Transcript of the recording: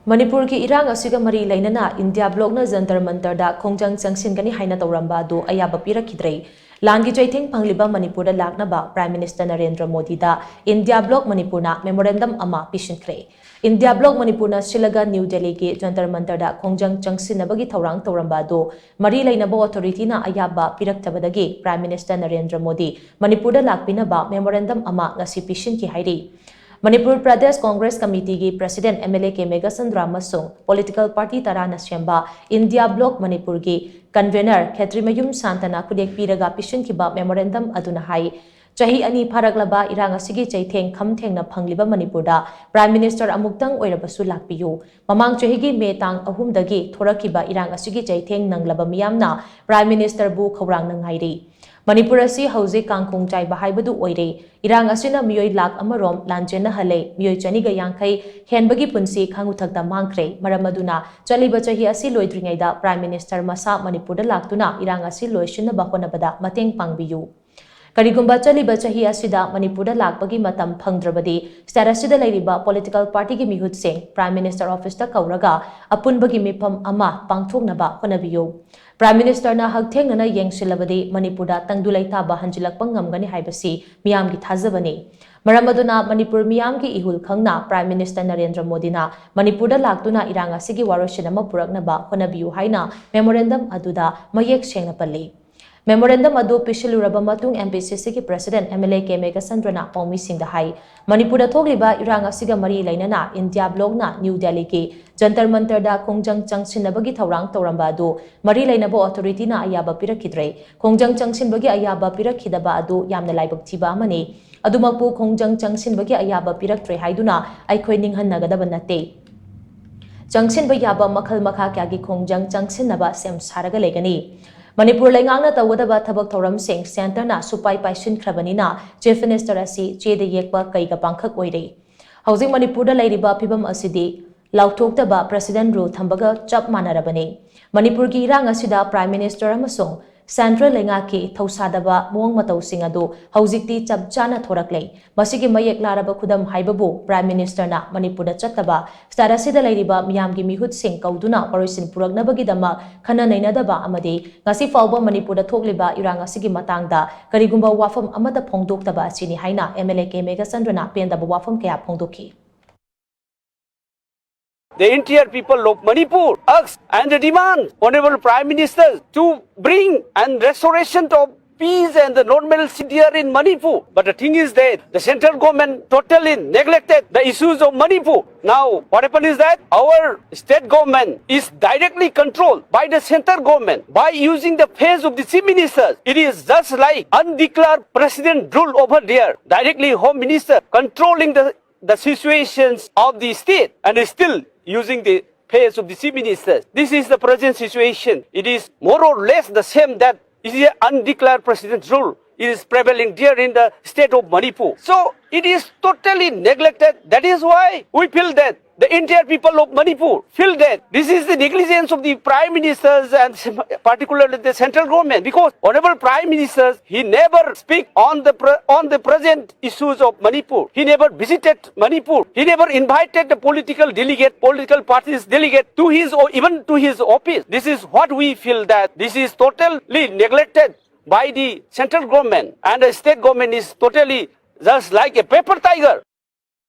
Manipur ki irang asiga mari lainana India Bloc na Jantar-Mantar Da Khongjang Changshin-Gani Haina Touramba do Ayaba Pirakkhidre LAAN ki CHEITHENG PHANGLIBA Manipur da LAKNABA Prime Minister Narendra Modi da India Bloc Manipur na memorandum ama PISHINKHRE India Bloc Manipur na silaga New Delhi ki Jantar-Mantar Da Khongjang Changshin-Nabagi Touramba do mari lainaba authority na Ayaba Pirakkhidre Prime Minister Narendra Modi Manipur da lakpinaba memorandum ama ngasi pishinki hairi Manipur Pradesh Congress Committee ki President MLA ke Megasandra Masung Political Party Tarana Syamba India Bloc Manipur ki Convener Khetrimayum Santana Kudek Piraga Pishin Kiba Memorandum Aduna Hai Chahi Ani Paraglaba Irang Asigi CHEITHENG Khomtheng na Phangliba Manipur da Prime Minister Amuktang Oirabasu Lakpiyu Mamang Chahi gi Metang Ahumdagi Thorakiba Irang Asigi CHEITHENG Nanglaba Miyamna Prime Minister Bu Khawrang Nangairi Manipur asi hauze kangkong chai bahaibadu oire irang asina miyoi lak amarom lanjena hale miyoi chaniga yangkai henbagi punsi khanguthakta mangkhre maramaduna chaliba chahi asi loidringaida Prime Minister masa Manipur da laktuna irang asi loisina bahonabada mateng pangbiyu Karigumba chaliba chahi asida Manipur da lakpagi matam phangdrabadi starasida lairiba political party gi mihut sing Prime Minister office ta kauraga apunbagi mifam ama pangthoknaba honabiyu Prime Minister na hagtheng na yengsilabadi Manipur da tangdulai taba hanjilak pangamgani haibasi miyam gi thazabani maramaduna Manipur miyam gi ihul khangna Prime Minister Narendra Modi na Manipur da laktuna irang asigi warosina mapuraknaba honabiyu haina memorandum aduda mayek sengna palli Memorandum adu pishiluraba matung MPCC ki President MLA ke Megasandra na Paumi Singh da hai Manipur da thogliba irang asiga mari lainana India Bloc na New Delhi ki Jantar-Mantar Da Khongjang Changshin-Nabagi Touramba adu mari lainaba authority na Ayaba Pirakkhidre Khongjang Changshin-Bagi Ayaba Pirakkhidaba adu yamna laibak thiba amani adumakpu Khongjang Changshin-Bagi Ayaba Pirakkhidre haiduna aikhoi ninghannagadaba nate Changshin-ba yaba makhal makha kya gi Khongjang Changshin-Naba sem saraga legani Manipur Lainangna Tawadaba Tabak Thoram Singh Center na Supai Pishinkhrebanina Chief Minister asi Chede Yekpa Kaiga Pangkhak Oire. Housing Manipur da Lairiba Pibam asidi Lautoktaba President Rule Thambaga Chap Manarabani. Manipur ki irang asida Prime Minister amasung Central Lengaki Thausadaba Muang Matau Singadu Hauzikti Chap Chana Thoraklei. Masigi Mayek Laraba Kudam Haibabu Prime Minister na Manipur da Chataba Starasida Lairiba Miyamgi Mihut Singh Kauduna Parisin Puragnabagi Dama Khana Nainadaba Amadi Ngasi Fauba Manipur da Thogliba irang asigi matangda Karigumba Wafam Amata Phongdoktaba Asini Haina MLA ke Megasandra na Pendaba Wafam kaya Phongdokhi The entire people of Manipur ask and demand Honorable Prime Minister to bring and restoration of peace and the normalcy here in Manipur. But the thing is that the central government totally neglected the issues of Manipur. Now, what happened is that our state government is directly controlled by the central government by using the face of the chief ministers. It is just like undeclared president rule over there. Directly home minister controlling the situations of the state and is still using the face of the chief ministers. This is the present situation. It is more or less the same that is the undeclared president rule. It is prevailing here in the state of Manipur. So it is totally neglected. That is why we feel that the entire people of Manipur feel that this is the negligence of the prime ministers and particularly the central government, because honorable prime ministers, he never speak on the present issues of Manipur. He never visited Manipur. He never invited the political parties delegate to his or even to his office. This is what we feel, that this is totally neglected by the central government, and the state government is totally just like a paper tiger.